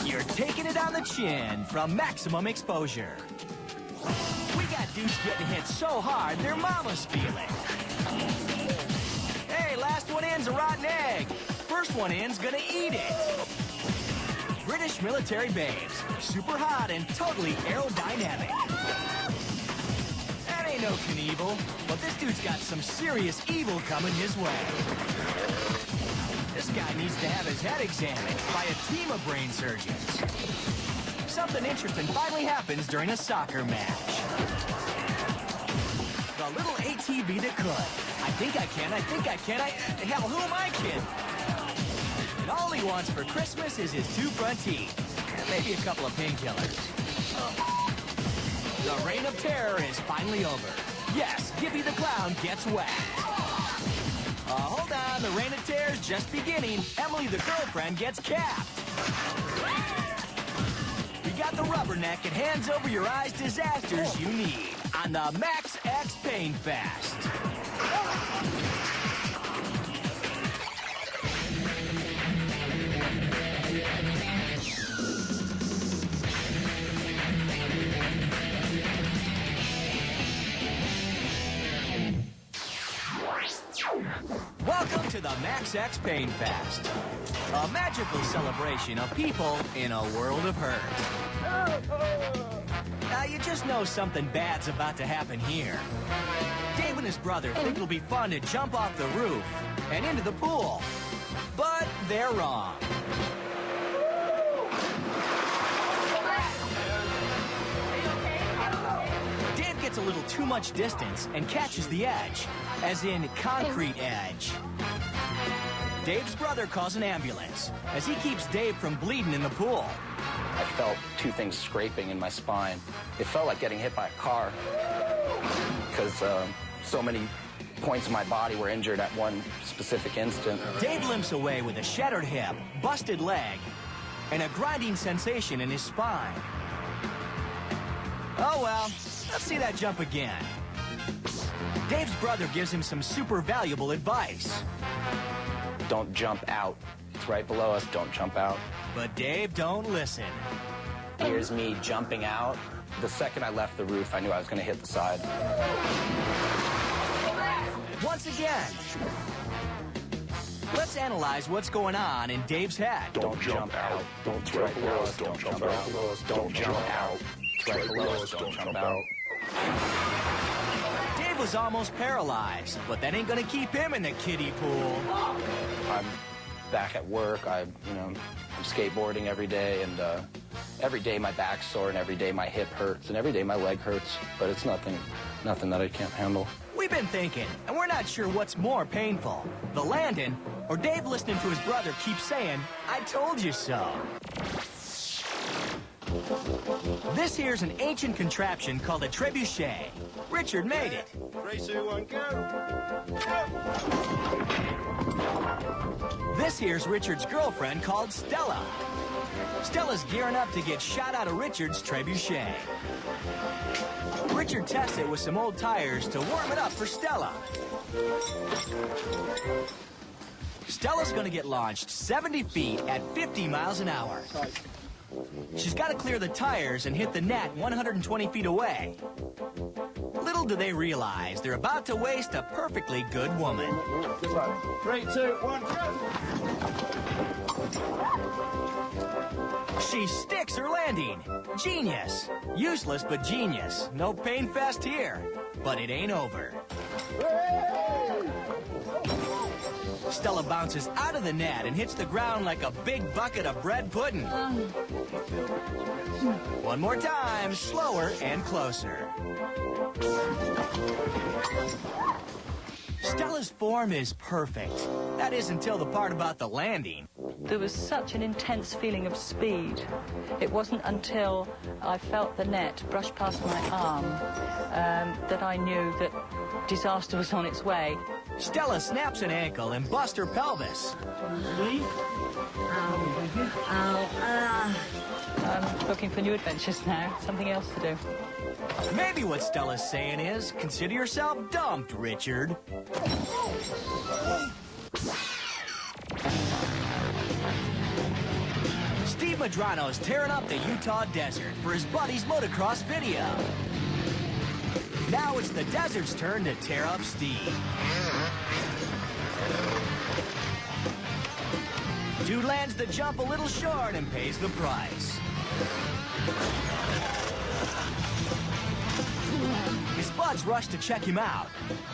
You're taking it on the chin from maximum exposure. We got dudes getting hit so hard, their mamas feel it. Hey, last one in's a rotten egg. First one in's gonna eat it. British military babes, super hot and totally aerodynamic. That ain't no Knievel, but this dude's got some serious evil coming his way. This guy needs to have his head examined by a team of brain surgeons. Something interesting finally happens during a soccer match. The little ATV that could. I think I can, hell, who am I kidding? And all he wants for Christmas is his 2 front teeth. And maybe a couple of painkillers. The reign of terror is finally over. Yes, Gibby the Clown gets whacked. Hold on, the reign of terror is just beginning. Emily the girlfriend gets capped. We got the rubberneck and hands over your eyes disasters you need on the Max X Pain Fest. Welcome to the Max X Pain Fest, a magical celebration of people in a world of hurt. Now, you just know something bad's about to happen here. Dave and his brother think it'll be fun to jump off the roof and into the pool, but they're wrong. Dave gets a little too much distance and catches the edge, as in concrete edge. Dave's brother calls an ambulance as he keeps Dave from bleeding in the pool. I felt 2 things scraping in my spine. It felt like getting hit by a car because so many points of my body were injured at one specific instant. Dave limps away with a shattered hip, busted leg, and a grinding sensation in his spine. Oh well, let's see that jump again. Dave's brother gives him some super valuable advice. Don't jump out. It's right below us. Don't jump out. But Dave don't listen. Here's me jumping out. The second I left the roof, I knew I was going to hit the side. Once again, let's analyze what's going on in Dave's head. Don't jump out. It's right below us. Don't jump out. Don't jump out. It's right below us. Don't jump out. Dave was almost paralyzed, but that ain't gonna keep him in the kiddie pool. I'm back at work. I'm skateboarding every day, and every day my back's sore, and every day my hip hurts, and every day my leg hurts. But it's nothing that I can't handle. We've been thinking, and we're not sure what's more painful, the landing, or Dave listening to his brother keep saying, "I told you so." This here's an ancient contraption called a trebuchet. Richard made it. 3, 2, 1, go! This here's Richard's girlfriend called Stella. Stella's gearing up to get shot out of Richard's trebuchet. Richard tests it with some old tires to warm it up for Stella. Stella's gonna get launched 70 feet at 50 miles an hour. She's got to clear the tires and hit the net 120 feet away. Little do they realize they're about to waste a perfectly good woman. 3, 2, 1, go! She sticks her landing. Genius. Useless, but genius. No pain fest here. But it ain't over. Stella bounces out of the net and hits the ground like a big bucket of bread pudding. One more time, slower and closer. Stella's form is perfect. That is until the part about the landing. There was such an intense feeling of speed. It wasn't until I felt the net brush past my arm that I knew that disaster was on its way. Stella snaps an ankle and busts her pelvis. I'm looking for new adventures now. Something else to do. Maybe what Stella's saying is, consider yourself dumped, Richard. Steve Madrano's tearing up the Utah desert for his buddy's motocross video. Now it's the desert's turn to tear up Steve. Dude lands the jump a little short and pays the price. His buds rush to check him out,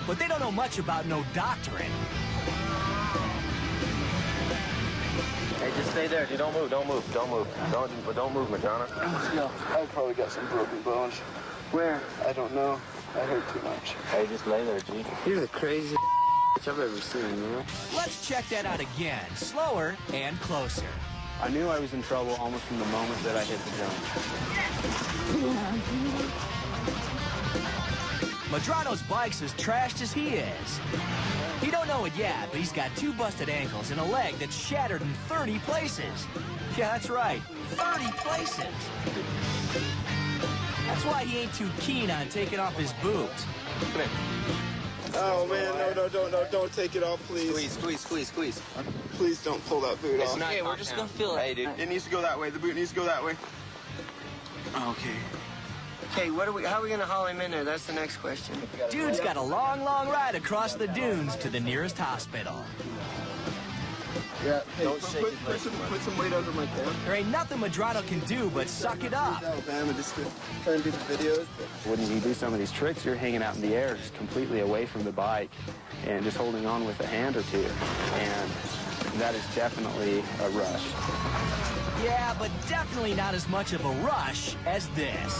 but they don't know much about no doctoring. Hey, just stay there, dude. Don't move, don't move, don't move. Don't move, Madonna. No, I probably got some broken bones. Where? I don't know. I hurt too much. Hey, just lay there, G. You're the craziest I've ever seen, you know? Let's check that out again, slower and closer. I knew I was in trouble almost from the moment that I hit the jump. Madrano's bike's as trashed as he is. He don't know it yet, but he's got 2 busted ankles and a leg that's shattered in 30 places. Yeah, that's right, 30 places. That's why he ain't too keen on taking off his boots. Oh, man, no, don't take it off, please. Squeeze. Please don't pull that boot off. Okay, we're just gonna feel it. Hey, dude. It needs to go that way. The boot needs to go that way. Okay. Okay, how are we gonna haul him in there? That's the next question. Dude's got a long, long ride across the dunes to the nearest hospital. Yeah, hey, put some weight under my car. There ain't nothing Madrano can do but suck it up. Alabama, just trying to do the videos. When you do some of these tricks, you're hanging out in the air, just completely away from the bike, and just holding on with a hand or two. And that is definitely a rush. Yeah, but definitely not as much of a rush as this.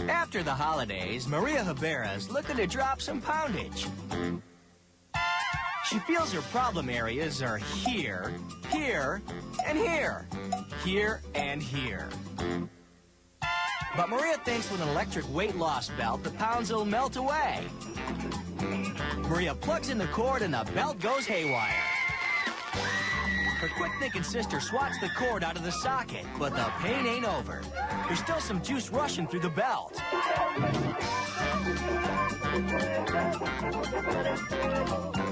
After the holidays, Maria Rivera's looking to drop some poundage. She feels her problem areas are here, here, and here. Here and here. But Maria thinks with an electric weight loss belt, the pounds will melt away. Maria plugs in the cord and the belt goes haywire. Her quick-thinking sister swats the cord out of the socket, but the pain ain't over. There's still some juice rushing through the belt.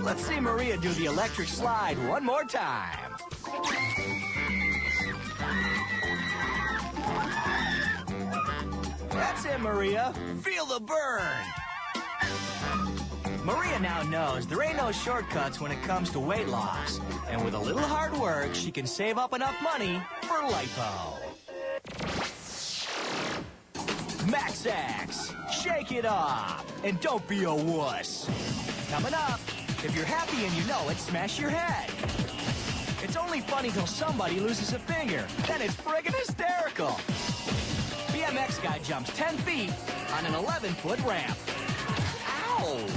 Let's see Maria do the electric slide one more time. That's it, Maria. Feel the burn. Maria now knows there ain't no shortcuts when it comes to weight loss. And with a little hard work, she can save up enough money for lipo. Max X, shake it off. And don't be a wuss. Coming up, if you're happy and you know it, smash your head. It's only funny till somebody loses a finger. Then it's friggin' hysterical. BMX guy jumps 10 feet on an 11-foot ramp. Ow!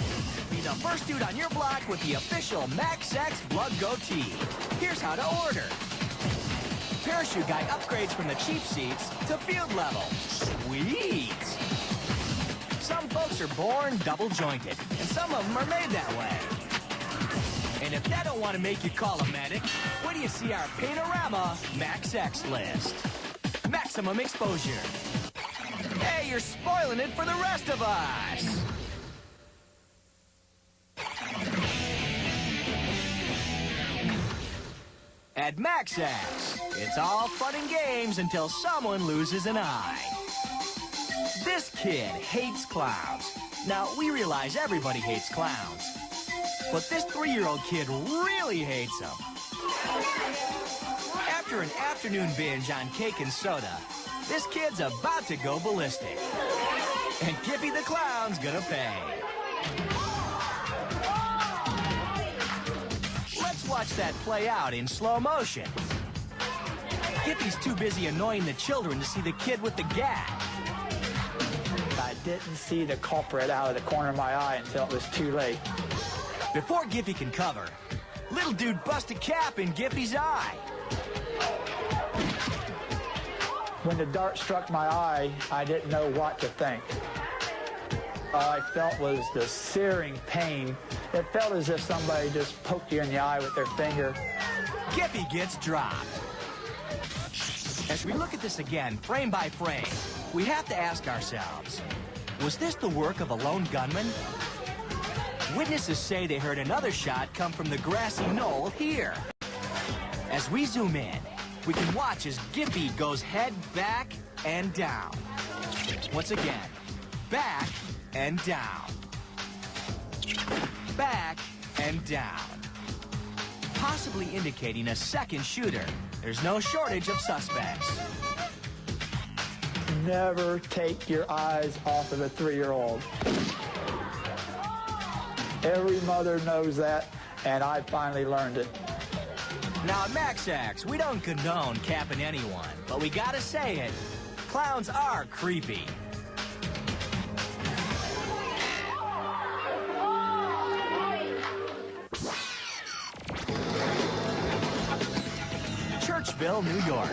Be the first dude on your block with the official Max X blood goatee. Here's how to order. Parachute guy upgrades from the cheap seats to field level. Sweet! Some folks are born double-jointed, and some of them are made that way. And if that don't want to make you call a medic, wait till you see our Panorama Max X list. Maximum exposure. Hey, you're spoiling it for the rest of us! At Max X, it's all fun and games until someone loses an eye. This kid hates clowns. Now, we realize everybody hates clowns. But this 3-year-old kid really hates them. After an afternoon binge on cake and soda, this kid's about to go ballistic. And Gippy the Clown's gonna pay. Let's watch that play out in slow motion. Gippy's too busy annoying the children to see the kid with the gag. I didn't see the culprit out of the corner of my eye until it was too late. Before Gippy can cover, little dude busts a cap in Gippy's eye. When the dart struck my eye, I didn't know what to think. All I felt was the searing pain. It felt as if somebody just poked you in the eye with their finger. Gippy gets dropped. As we look at this again, frame by frame, we have to ask ourselves, was this the work of a lone gunman? Witnesses say they heard another shot come from the grassy knoll here. As we zoom in, we can watch as Gippy goes head back and down. Once again, back and down. Back and down. Possibly indicating a second shooter. There's no shortage of suspects. Never take your eyes off of a 3-year-old. Every mother knows that, and I finally learned it. Now at MaxX, we don't condone capping anyone, but we gotta say it, clowns are creepy. Churchville, New York.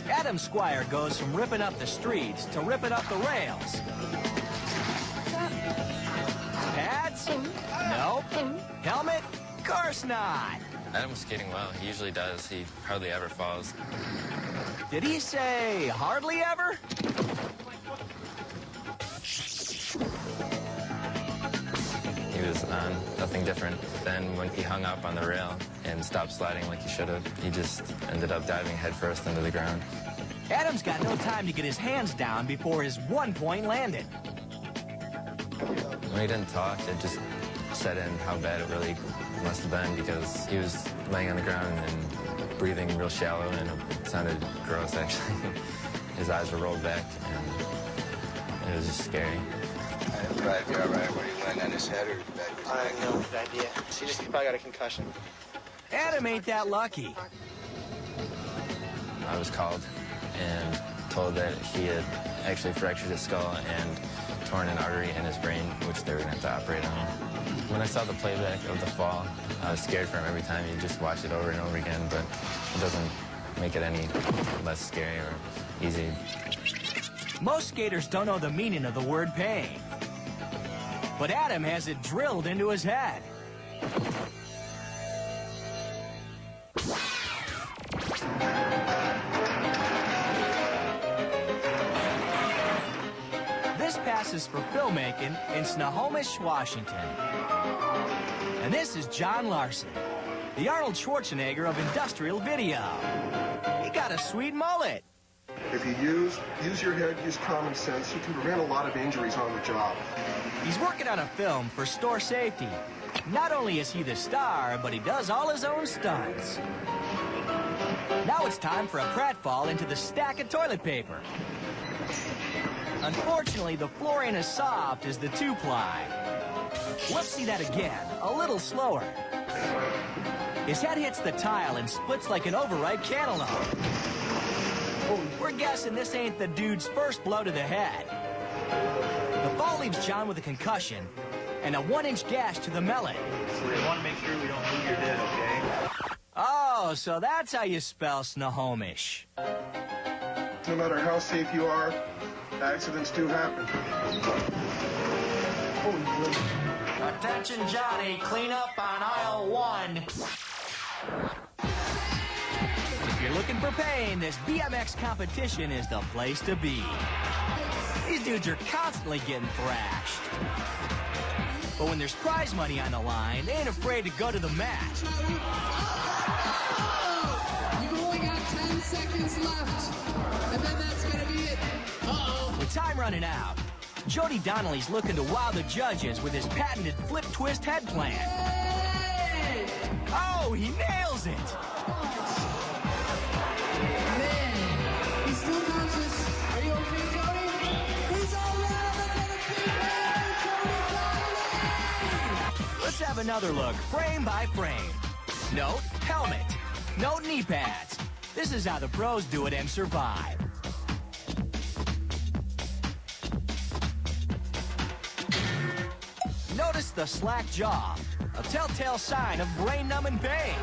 Adam Squire goes from ripping up the streets to ripping up the rails. Pads? Nope. Helmet? Course not. Adam was skating well. He usually does. He hardly ever falls. Did he say hardly ever? He was on nothing different. Then when he hung up on the rail and stopped sliding like he should have, he just ended up diving headfirst into the ground. Adam's got no time to get his hands down before his 1-point landed. When he didn't talk, it just set in how bad it really must have been, because he was laying on the ground and breathing real shallow, and it sounded gross, actually. His eyes were rolled back, and it was just scary. Right, you're all right. Where you land on his head or back? I have no idea. He probably got a concussion. Adam ain't that lucky. I was called and told that he had actually fractured his skull and torn an artery in his brain, which they were going to have to operate on. When I saw the playback of the fall, I was scared for him every time. You just watch it over and over again, but it doesn't make it any less scary or easy. Most skaters don't know the meaning of the word pain. But Adam has it drilled into his head. This passes for filmmaking in Snohomish, Washington. And this is John Larson, the Arnold Schwarzenegger of industrial video. He got a sweet mullet. If you use your head, use common sense, you can prevent a lot of injuries on the job. He's working on a film for store safety. Not only is he the star, but he does all his own stunts. Now it's time for a pratfall into the stack of toilet paper. Unfortunately, the floor ain't as soft as the 2-ply. Let's see that again, a little slower. His head hits the tile and splits like an overripe cantaloupe. We're guessing this ain't the dude's first blow to the head. The fall leaves John with a concussion and a 1-inch gash to the melon. We want to make sure we don't move your head, okay? Oh, so that's how you spell Snohomish. No matter how safe you are, accidents do happen. Attention, Johnny, clean up on aisle 1. If you're looking for pain, this BMX competition is the place to be. These dudes are constantly getting thrashed. But when there's prize money on the line, they ain't afraid to go to the mat. You've only got 10 seconds left, and then that's going to be it. Uh-oh. With time running out, Jody Donnelly's looking to wow the judges with his patented flip twist head plant. Hey! Oh, he nails it! Man, he's still conscious. Are you okay, Jody? He's all right. Let's have another look, frame by frame. Note, helmet. Note, knee pads. This is how the pros do it and survive. Notice the slack jaw, a telltale sign of brain-numbing pain.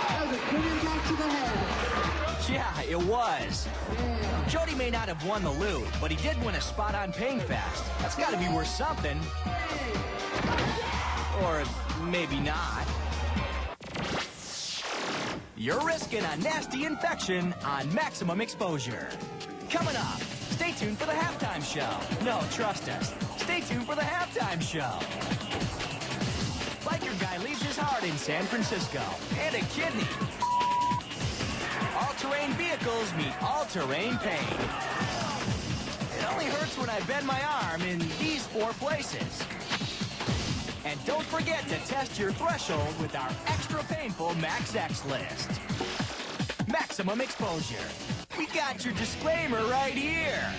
That was a quick impact to the head. Yeah, it was. Yeah. Jody may not have won the loot, but he did win a spot on Pain Fest. That's got to be worth something. Or maybe not. You're risking a nasty infection on maximum exposure. Coming up, stay tuned for the halftime show. No, trust us. stay tuned for the halftime show. Biker guy leaves his heart in San Francisco and a kidney. All-terrain vehicles meet all-terrain pain. It only hurts when I bend my arm in these 4 places. And don't forget to test your threshold with our extra painful Max X list. Maximum exposure. We got your disclaimer right here.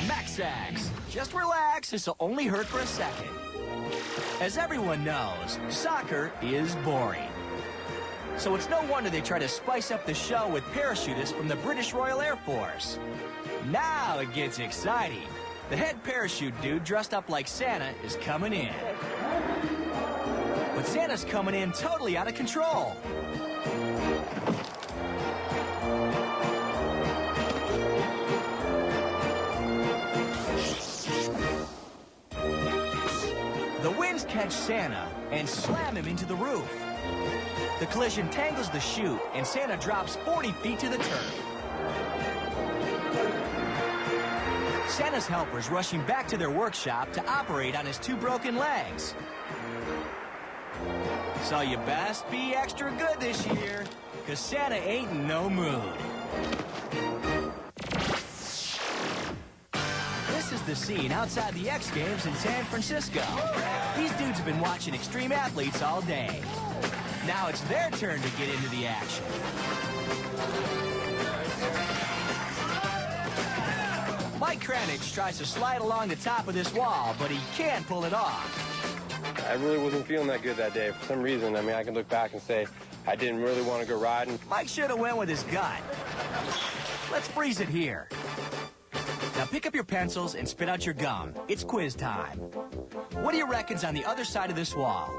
Max X. Just relax, this'll only hurt for a second. As everyone knows, soccer is boring. So it's no wonder they try to spice up the show with parachutists from the British Royal Air Force. Now it gets exciting. The head parachute dude dressed up like Santa is coming in. But Santa's coming in totally out of control. The winds catch Santa and slam him into the roof. The collision tangles the chute, and Santa drops 40 feet to the turf. Santa's helpers rushing back to their workshop to operate on his 2 broken legs. So you best be extra good this year, because Santa ain't in no mood. This is the scene outside the X Games in San Francisco. These dudes have been watching extreme athletes all day. Now it's their turn to get into the action. Mike Kranich tries to slide along the top of this wall, but he can't pull it off. I really wasn't feeling that good that day. For some reason, I mean, I can look back and say I didn't really want to go riding. Mike should have went with his gut. Let's freeze it here. Now pick up your pencils and spit out your gum. It's quiz time. What do you reckon's on the other side of this wall?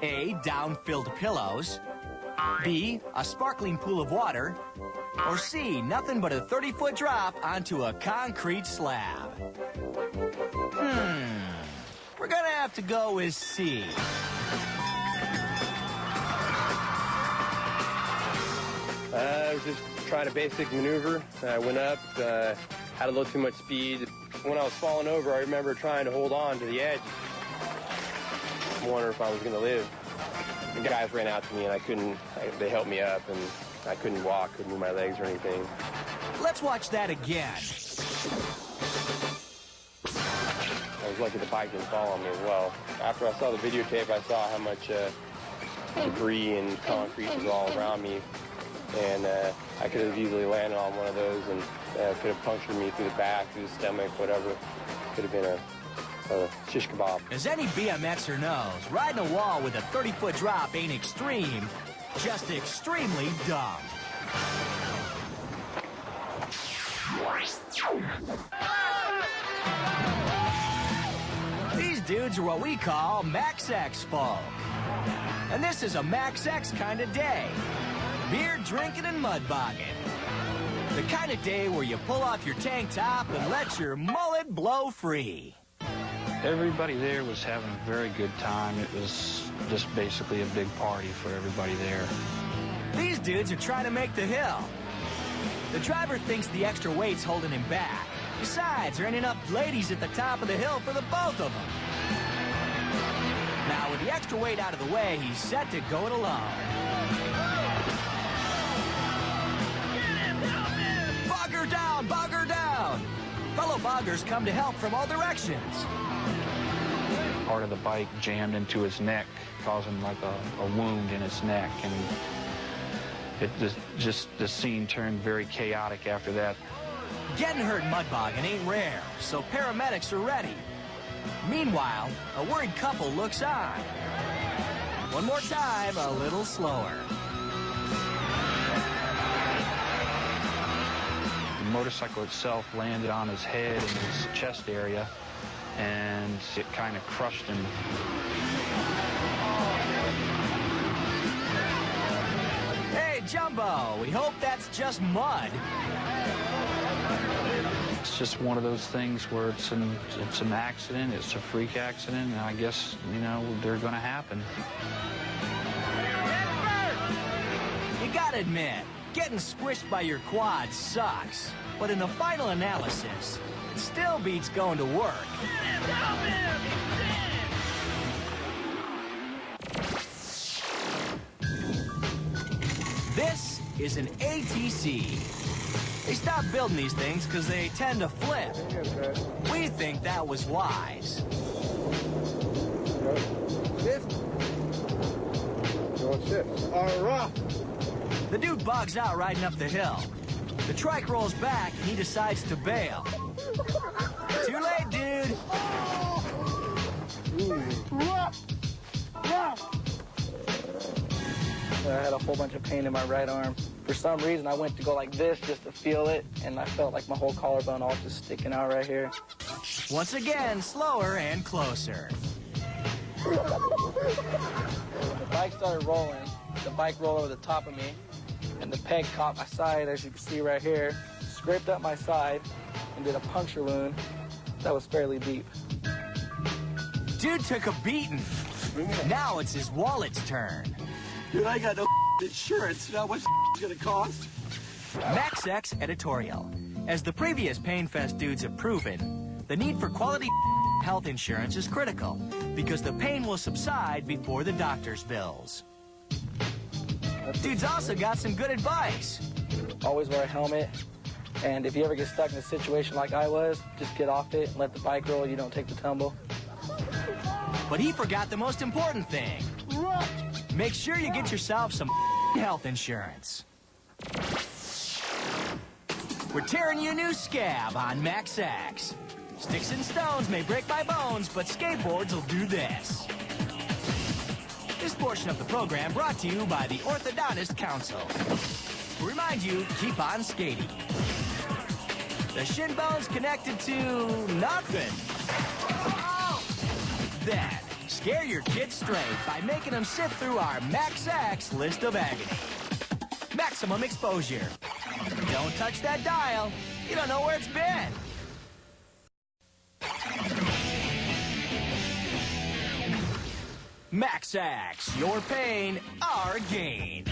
A, down-filled pillows. B, a sparkling pool of water. Or C, nothing but a 30-foot drop onto a concrete slab. We're gonna have to go with C. I was just trying a basic maneuver. I went up, had a little too much speed. When I was falling over, I remember trying to hold on to the edge. I wondered if I was going to live. The guys ran out to me, and I couldn't. They helped me up, and I couldn't walk, couldn't move my legs or anything. Let's watch that again. I was lucky the bike didn't fall on me as well. After I saw the videotape, I saw how much debris and concrete was all around me, and I could have easily landed on one of those, and could have punctured me through the back, through the stomach, whatever. Could have been a shish kebab. As any BMXer knows, riding a wall with a 30-foot drop ain't extreme, just extremely dumb. These dudes are what we call Max X folk. And this is a Max X kind of day. Beer drinking and mud bogging. The kind of day where you pull off your tank top and let your mullet blow free. Everybody there was having a very good time. It was just basically a big party for everybody there. These dudes are trying to make the hill. The driver thinks the extra weight's holding him back. Besides, there ain't enough ladies at the top of the hill for the both of them. Now, with the extra weight out of the way, he's set to go it alone. Bogger down, bogger down! Fellow boggers come to help from all directions. Part of the bike jammed into his neck, causing like a wound in his neck, and the scene turned very chaotic after that. Getting hurt mud bogging ain't rare, so paramedics are ready. Meanwhile, a worried couple looks on. One more time, a little slower. The motorcycle itself landed on his head and his chest area, and it kind of crushed him. Hey, Jumbo, we hope that's just mud. It's just one of those things where it's an accident, it's a freak accident, and I guess, you know, they're going to happen. You gotta admit, Getting squished by your quad sucks, but in the final analysis, it still beats going to work. This is an ATC. They stopped building these things because they tend to flip. We think that was wise. All right. The dude bugs out riding up the hill. The trike rolls back and he decides to bail. Too late, dude. I had a whole bunch of pain in my right arm. For some reason, I went to go like this just to feel it, and I felt like my whole collarbone all just sticking out right here. Once again, slower and closer. The bike started rolling. The bike rolled over the top of me, and the peg caught my side, as you can see right here, scraped up my side, and did a puncture wound that was fairly deep. Dude took a beating. Now it's his wallet's turn. Dude, I got no insurance. You know how much it's gonna cost? Max X editorial. As the previous PainFest dudes have proven, the need for quality health insurance is critical because the pain will subside before the doctor's bills. Dude's also got some good advice. Always wear a helmet, and if you ever get stuck in a situation like I was, just get off it and let the bike roll. You don't take the tumble. But he forgot the most important thing. Make sure you get yourself some health insurance. We're tearing you a new scab on Max X. Sticks and stones may break my bones, but skateboards will do this. This portion of the program brought to you by the Orthodontist Council. To remind you, keep on skating. The shin bone's connected to nothing. Then, scare your kids straight by making them sit through our Max X list of agony. Maximum exposure. Don't touch that dial. You don't know where it's been. Max X, your pain, our gain.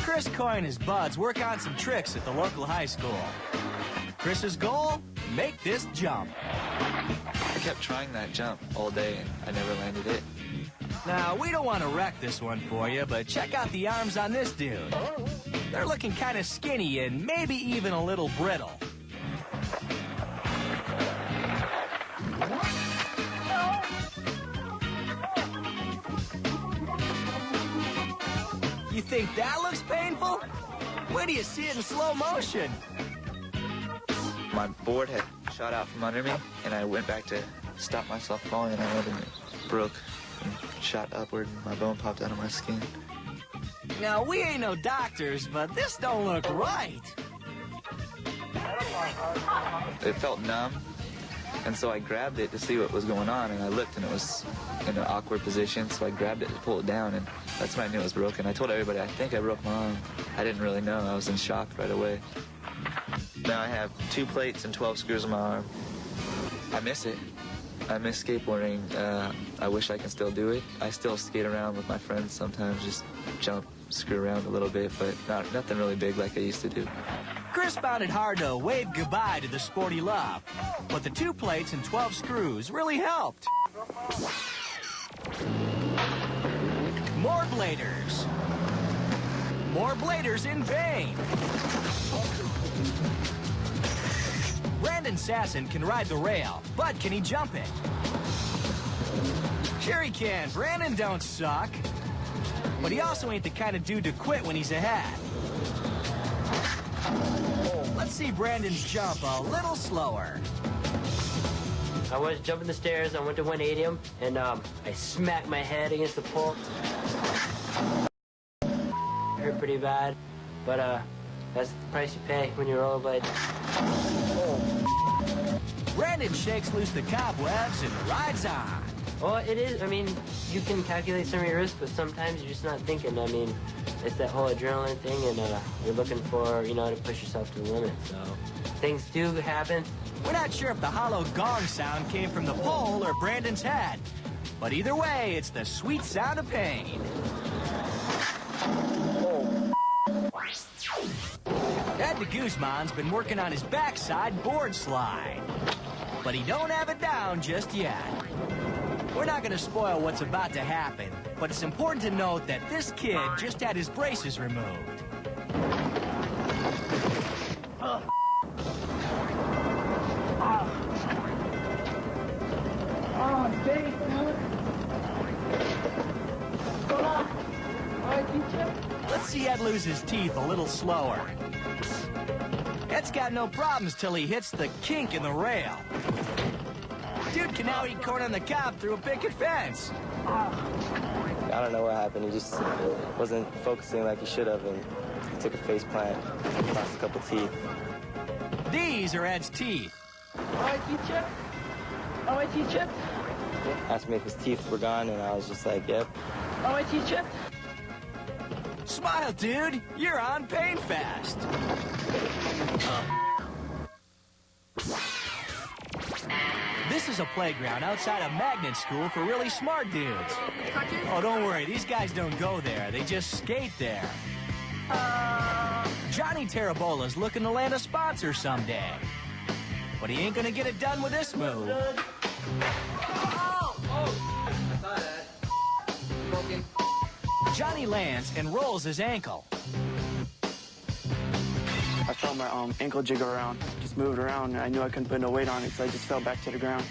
Chris Coy and his buds work on some tricks at the local high school. Chris's goal? Make this jump. I kept trying that jump all day and I never landed it. Now, we don't want to wreck this one for you, but check out the arms on this dude. They're looking kind of skinny and maybe even a little brittle. You think that looks painful? Wait till you see it in slow motion. My board had shot out from under me, and I went back to stop myself falling, and I went and it broke and shot upward, and my bone popped out of my skin. Now, we ain't no doctors, but this don't look right. It felt numb, and so I grabbed it to see what was going on, and I looked, and it was in an awkward position, so I grabbed it to pull it down, and that's when I knew it was broken. I told everybody, I think I broke my arm. I didn't really know. I was in shock right away. Now I have 2 plates and 12 screws in my arm. I miss it. I miss skateboarding. I wish I can still do it. I still skate around with my friends sometimes, just jump, screw around a little bit, but nothing really big like I used to do. Chris found it hard to wave goodbye to the sport he loved, but the 2 plates and 12 screws really helped. More bladers. More bladers in vain. Brandon Sasson can ride the rail, but can he jump it? Sure he can. Brandon don't suck. But he also ain't the kind of dude to quit when he's ahead. Let's see Brandon's jump a little slower. I was jumping the stairs, I went to 180 him, and I smacked my head against the pole. Hurt pretty bad, but that's the price you pay when you rollerblade. Brandon shakes loose the cobwebs and rides on. Well, it is. I mean, you can calculate some of your risk, but sometimes you're just not thinking. I mean, it's that whole adrenaline thing, and you're looking for, you know, to push yourself to the limit. So things do happen. We're not sure if the hollow gong sound came from the pole or Brandon's head, but either way, it's the sweet sound of pain. Ed de Guzman's been working on his backside board slide, but he don't have it down just yet. We're not going to spoil what's about to happen, but it's important to note that this kid just had his braces removed. Let's see Ed lose his teeth a little slower. Ed's got no problems till he hits the kink in the rail. Dude can now eat corn on the cob through a picket fence. I don't know what happened. He just wasn't focusing like he should have, and he took a face plant, lost a couple teeth. These are Ed's teeth. My teeth chipped? Oh, my teeth chipped? Asked me if his teeth were gone, and I was just like, yep. Oh, my teeth chipped? Smile, dude. You're on Pain Fest. This is a playground outside a magnet school for really smart dudes. Oh, don't worry. These guys don't go there. They just skate there. Johnny Terabola's looking to land a sponsor someday. But he ain't gonna get it done with this move. Johnny lands and rolls his ankle. I felt my ankle jiggle around, just moved around, and I knew I couldn't put no weight on it, so I just fell back to the ground.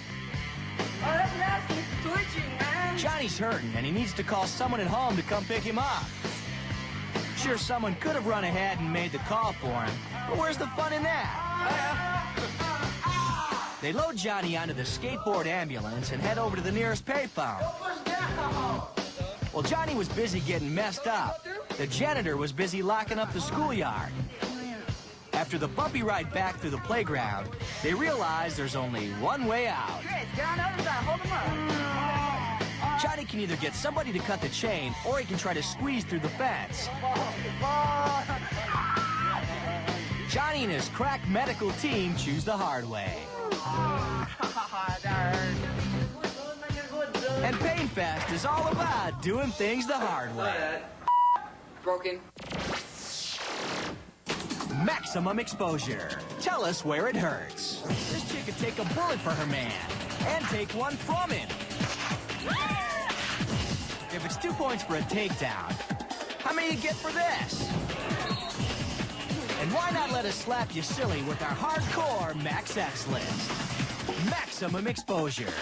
Oh, that's nasty. It's twitching, man. Johnny's hurting, and he needs to call someone at home to come pick him up. Sure, someone could have run ahead and made the call for him, but where's the fun in that? They load Johnny onto the skateboard ambulance and head over to the nearest payphone. Well, Johnny was busy getting messed up. The janitor was busy locking up the schoolyard. After the bumpy ride back through the playground, they realize there's only one way out. Chris, get on the other side. Hold him up. Johnny can either get somebody to cut the chain, or he can try to squeeze through the fence. Johnny and his crack medical team choose the hard way. And Pain Fest is all about doing things the hard way. Broken. Maximum exposure. Tell us where it hurts. This chick could take a bullet for her man and take one from him. If it's 2 points for a takedown, how many you get for this? And why not let us slap you silly with our hardcore Max X list? Maximum exposure.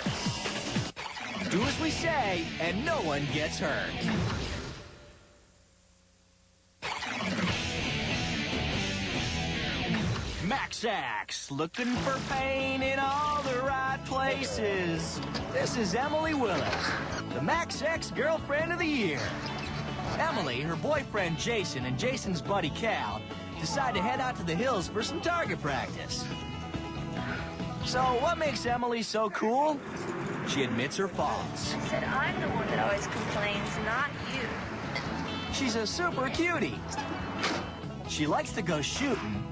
Do as we say, and no one gets hurt. Max X, looking for pain in all the right places. This is Emily Willis, the Max X Girlfriend of the Year. Emily, her boyfriend Jason, and Jason's buddy Cal decide to head out to the hills for some target practice. So, what makes Emily so cool? She admits her faults. I said, I'm the one that always complains, not you. She's a super cutie. She likes to go shooting,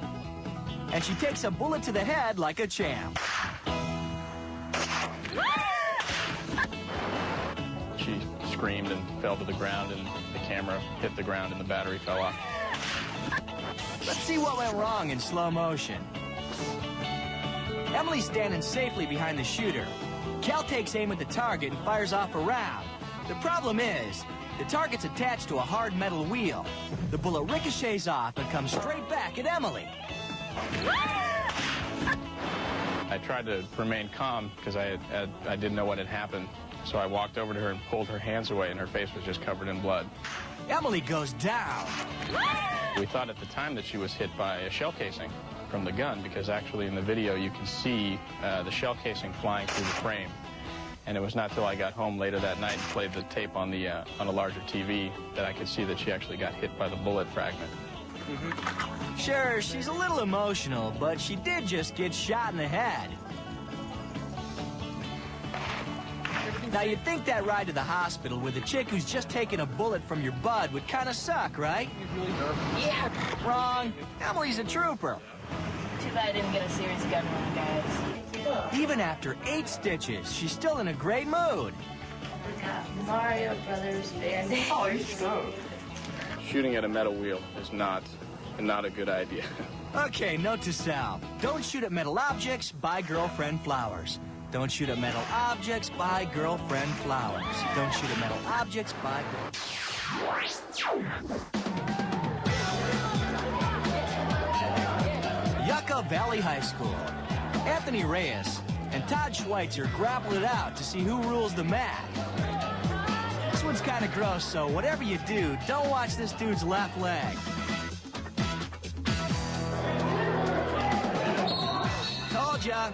and she takes a bullet to the head like a champ. She screamed and fell to the ground, and the camera hit the ground and the battery fell off. Let's see what went wrong in slow motion. Emily's standing safely behind the shooter. Cal takes aim at the target and fires off a round. The problem is, the target's attached to a hard metal wheel. The bullet ricochets off and comes straight back at Emily. I tried to remain calm because I didn't know what had happened. So I walked over to her and pulled her hands away, and her face was just covered in blood. Emily goes down. We thought at the time that she was hit by a shell casing from the gun, because actually in the video you can see the shell casing flying through the frame. And it was not till I got home later that night and played the tape on a larger TV that I could see that she actually got hit by the bullet fragment. Sure, she's a little emotional, but she did just get shot in the head. Now, you'd think that ride to the hospital with a chick who's just taken a bullet from your bud would kind of suck, right? Yeah. Wrong. Emily's a trooper. Too bad I didn't get a serious gun run, guys. Even after 8 stitches, she's still in a great mood. Mario Brothers Band-Aid. Oh, you so. Shooting at a metal wheel is not a good idea. Okay, note to self. Don't shoot at metal objects, buy girlfriend flowers. Don't shoot at metal objects, buy girlfriend flowers. Don't shoot at metal objects, buy Yucca Valley High School. Anthony Reyes and Todd Schweitzer grapple it out to see who rules the mat. This one's kind of gross, so whatever you do, don't watch this dude's left leg. Told ya.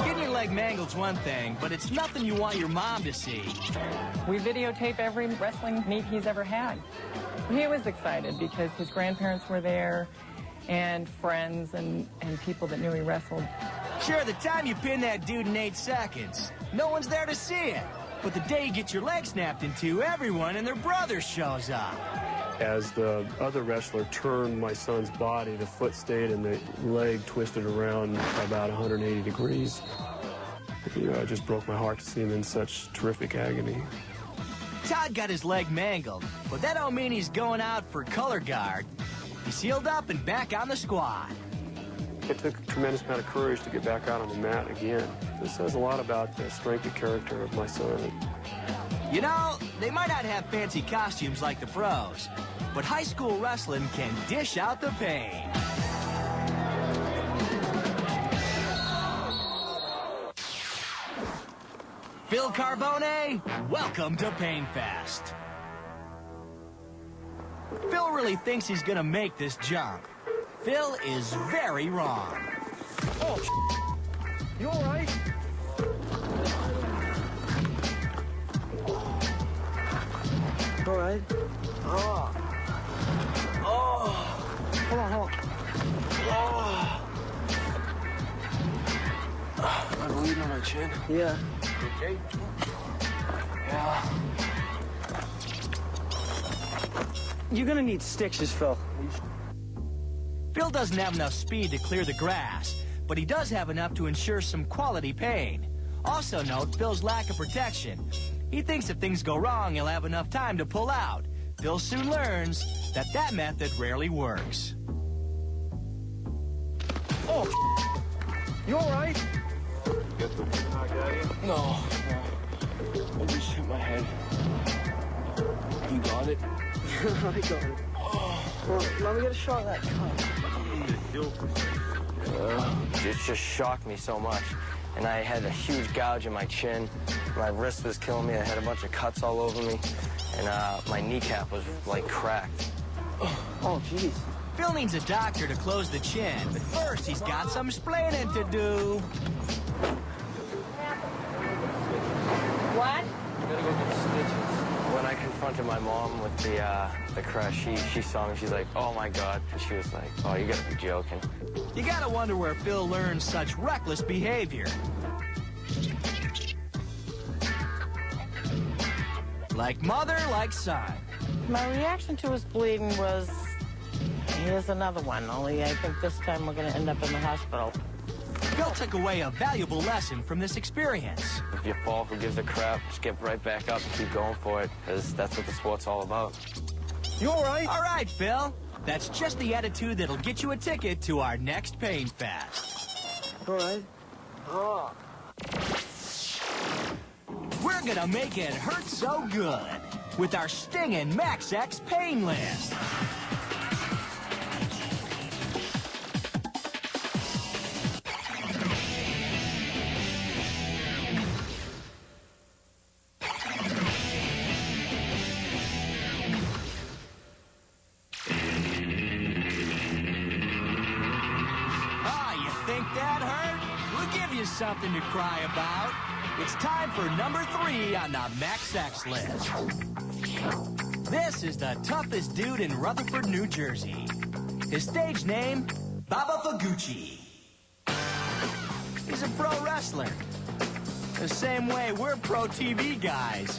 Getting your leg mangled's one thing, but it's nothing you want your mom to see. We videotape every wrestling meet he's ever had. He was excited because his grandparents were there and friends and people that knew he wrestled. Sure, the time you pin that dude in 8 seconds, no one's there to see it. But the day you get your leg snapped in two, everyone and their brother shows up. As the other wrestler turned my son's body, the foot stayed and the leg twisted around about 180 degrees. You know, it just broke my heart to see him in such terrific agony. Todd got his leg mangled, but that don't mean he's going out for color guard. He's healed up and back on the squad. It took a tremendous amount of courage to get back out on the mat again. This says a lot about the strength of character of my son. You know, they might not have fancy costumes like the pros, but high school wrestling can dish out the pain. Phil Carbone, welcome to Pain Fest. Phil really thinks he's gonna make this jump. Phil is very wrong. Oh, you all right? All right. Oh. Hold on. Oh. Am I bleeding on my chin? Yeah. Okay. Yeah. You're gonna need stitches, Phil. Phil doesn't have enough speed to clear the grass, but he does have enough to ensure some quality pain. Also note Phil's lack of protection. He thinks if things go wrong, he'll have enough time to pull out. Phil soon learns that that method rarely works. Oh, you all right? Get the knock out of you? No. I just hit my head. You got it? I got it. Well, let me get a shot of that cut. It just shocked me so much. And I had a huge gouge in my chin. My wrist was killing me. I had a bunch of cuts all over me. And my kneecap was, like, cracked. Oh, jeez. Phil needs a doctor to close the chin, but first he's got some splaining to do. What? Gotta go get stitches. When I confronted my mom with the crush, she saw me. She's like, "Oh my God!" And she was like, "Oh, you gotta be joking." You gotta wonder where Phil learns such reckless behavior. Like mother, like son. My reaction to his bleeding was, here's another one, only I think this time we're going to end up in the hospital. Phil took away a valuable lesson from this experience. If you fall, who gives a crap? Just get right back up and keep going for it, because that's what the sport's all about. You all right? All right, Phil. That's just the attitude that'll get you a ticket to our next Pain Fest. All right. Oh. We're gonna make it hurt so good with our stinging Max X pain list. Something to cry about. It's time for number 3 on the Max X list. This is the toughest dude in Rutherford, New Jersey. His stage name, Baba Faguchi. He's a pro wrestler. The same way we're pro TV guys.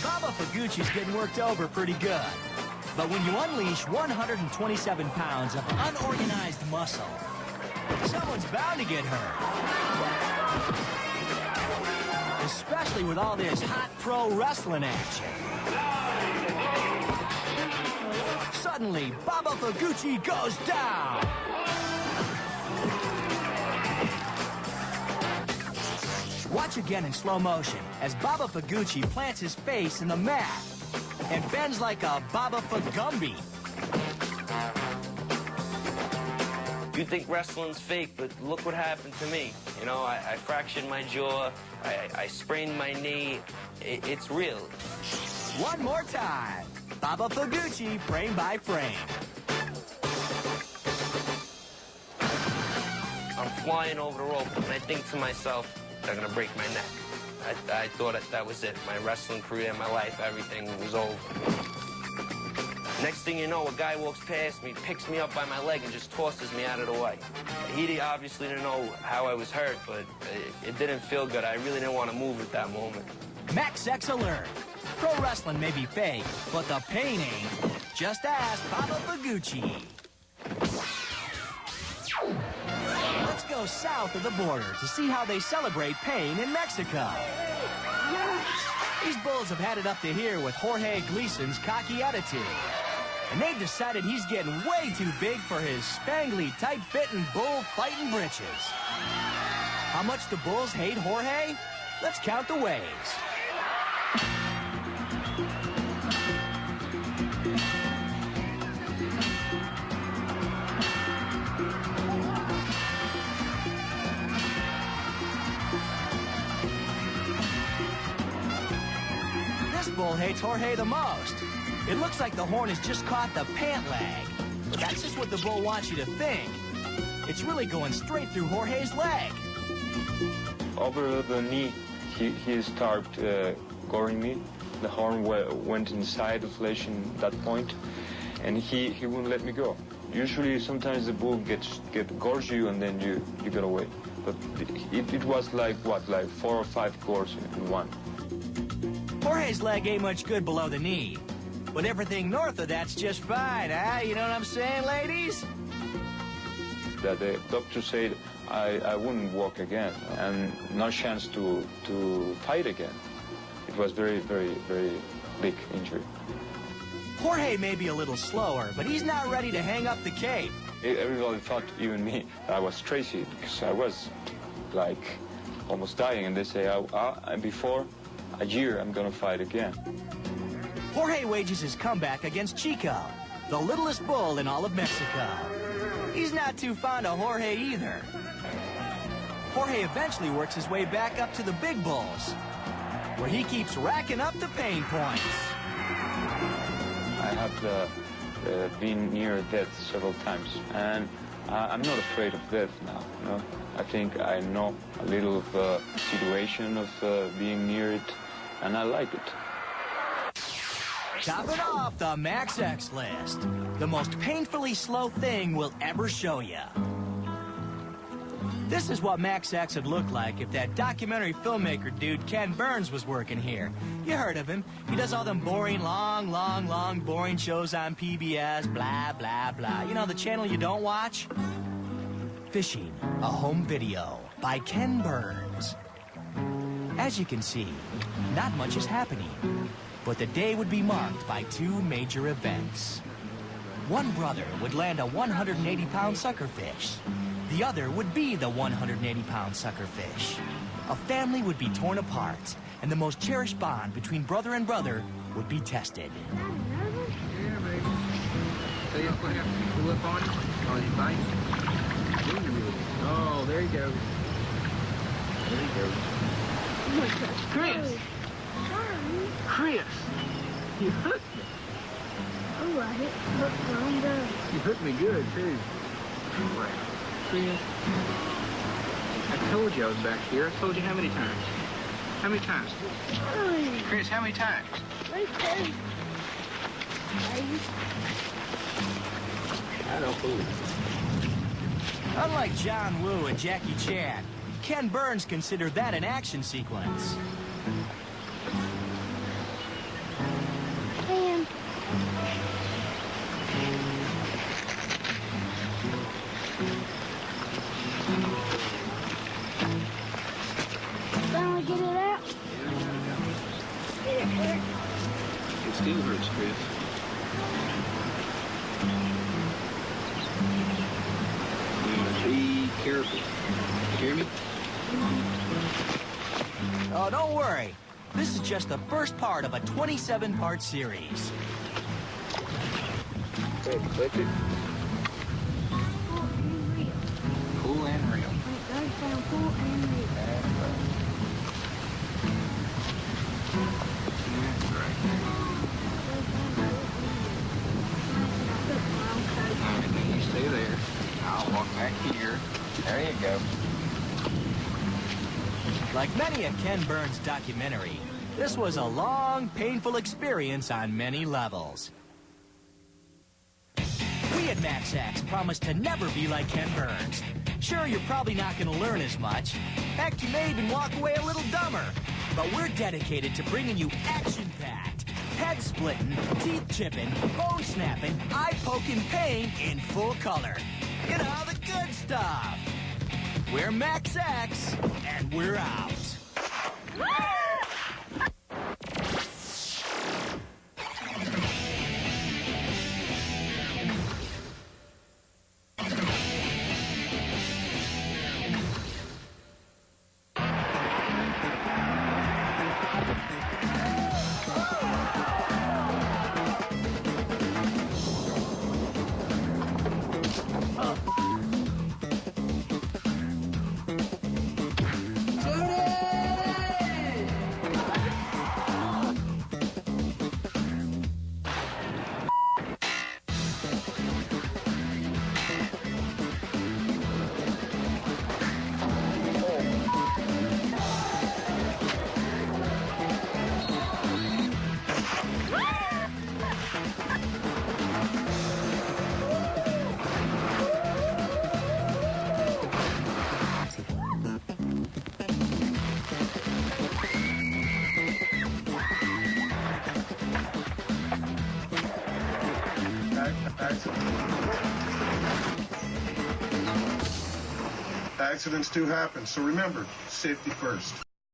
Baba Fuguchi's getting worked over pretty good. But when you unleash 127 pounds of unorganized muscle, someone's bound to get hurt. Especially with all this hot pro wrestling action. Suddenly, Baba Fuguchi goes down. Watch again in slow motion as Baba Fuguchi plants his face in the mat and bends like a Baba Fugumbi. You think wrestling's fake, but look what happened to me. You know, I fractured my jaw, I sprained my knee. It's real. One more time. Baba Fuguchi, frame by frame. I'm flying over the rope, and I think to myself, they're gonna break my neck. I thought that was it. My wrestling career, my life, everything was over. Next thing you know, a guy walks past me, picks me up by my leg, and just tosses me out of the way. He obviously didn't know how I was hurt, but it didn't feel good. I really didn't want to move at that moment. Max X alert. Pro wrestling may be fake, but the pain ain't. Just ask Baba Fuguchi. Let's go south of the border to see how they celebrate pain in Mexico. These bulls have had it up to here with Jorge Gleason's cocky attitude. And they've decided he's getting way too big for his spangly, tight-fitting, bull-fighting britches. How much the bulls hate Jorge? Let's count the ways. This bull hates Jorge the most. It looks like the horn has just caught the pant leg. But that's just what the bull wants you to think. It's really going straight through Jorge's leg. Over the knee, he started goring me. The horn went inside the flesh in that point, and he wouldn't let me go. Usually, sometimes the bull gores you, and then you get away. But it was like, what, like 4 or 5 gores in one. Jorge's leg ain't much good below the knee. But everything north of that's just fine, huh? You know what I'm saying, ladies? The doctor said I wouldn't walk again, and no chance to fight again. It was very, very, very big injury. Jorge may be a little slower, but he's not ready to hang up the cape. Everybody thought, even me, I was crazy, because I was, like, almost dying, and they say, before a year, I'm gonna fight again. Jorge wages his comeback against Chico, the littlest bull in all of Mexico. He's not too fond of Jorge either. Jorge eventually works his way back up to the big bulls, where he keeps racking up the pain points. I have been near death several times, and I'm not afraid of death now. You know? I think I know a little of the situation of being near it, and I like it. Topping off the Max X list, the most painfully slow thing we'll ever show you. This is what Max X would look like if that documentary filmmaker dude Ken Burns was working here. You heard of him. He does all them boring, long, boring shows on PBS, blah, blah, blah. You know, the channel you don't watch? Fishing, a home video by Ken Burns. As you can see, not much is happening. But the day would be marked by 2 major events. One brother would land a 180-pound suckerfish. The other would be the 180-pound suckerfish. A family would be torn apart, and the most cherished bond between brother and brother would be tested. Yeah, baby. So you don't have to pull up on him? Oh, he bites? Oh, there he goes. There he goes. Oh my God. Chris! Chris! You hooked me. Oh, I hit hooked on there. You hooked me good, too. Chris, I told you I was back here. I told you how many times? How many times? Chris, how many times? Right there. I don't believe it. Unlike John Woo and Jackie Chan, Ken Burns considered that an action sequence. Ken. Finally get it out? Did it hurt? It still hurts, Chris. Be careful. Hear me? Oh, don't worry. This is just the first part of a 27-part series. Okay, click it. Cool and real. It does sound cool and real. That's right. All right, now you stay there. I'll walk back here. There you go. Like many a Ken Burns documentary, this was a long, painful experience on many levels. We at MaxX promise to never be like Ken Burns. Sure, you're probably not going to learn as much. Heck, you may even walk away a little dumber. But we're dedicated to bringing you action-packed, head-splitting, teeth-chipping, bone-snapping, eye-poking pain in full color. You know, the good stuff. We're MaxX, and we're out. Accidents do happen, so remember, safety first.